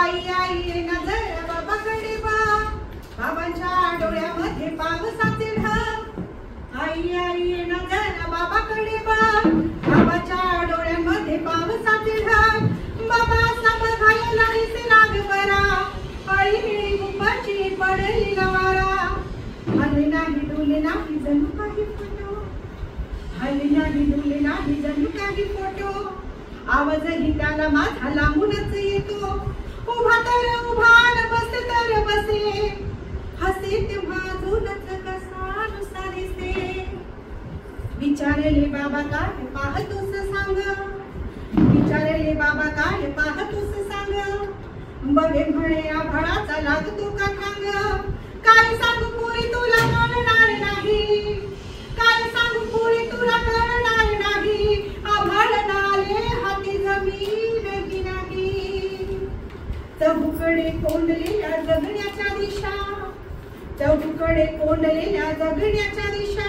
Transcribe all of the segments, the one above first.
आई आई नजर बाबाकडे बा, बाबांच्या डोळ्यामध्ये पावसाचे ढग। आई आई नजर बाबाकडे बा, बाबाच्या डोळ्यामध्ये पावसाचे ढग। बाबा असा बघायला दिसे नागबरा, आई निळी गुंबाची पडली गवारा। हलले नाही डोले नाही जणू काही फोटो, हलले नाही डोले नाही जणू काही फोटो। आवाजही त्याला माझा लांबूनच येतो, उभा तर उभा न बसे तर बसे, हसे तेव्हा अजूनच कसा नुसता दिसे। विचारले बाबा काय पाहतोस सांग, विचारले बाबा काय पाहतोस सांग। बघे म्हणे आभाळाचा लागतो का थांग, काय सांगू पोरी तुला कळणार नाही, काय सांगू पोरी तुला कळणार नाही। आभाळ नाले हाती जमीन की नाही, चहूकडे कोंडलेल्या जगण्याच्या दिशा, चहूकडे कोंडलेल्या जगण्याच्या दिशा।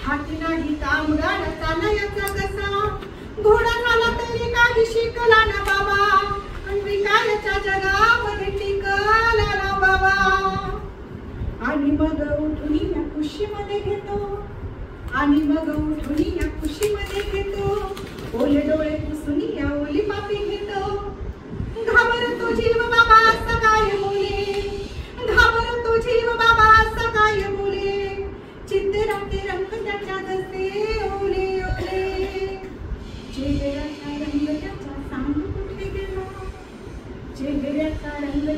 हाती नाही कामगार चालयाचा कसा, घोडा झाला तरी काही शिकला ना बाबा, आणि विकायच्या जगामध्ये टिकला ना बाबा। आणि मग उठून या कुशीमध्ये घेतो, आणि मग उठून या कुशीमध्ये घेतो, ओले डोळे पुसून या ओली पापी घेतो। घाबरतो जीव बाबा असं काय बोले, घाबरतो जीव बाबा असं काय बोले। चित्तराते रंग त्याच्या जसे ओले ओले, चेहऱ्याचा रंग त्याचा सांग कुठे गेला, चेहऱ्याचा रंग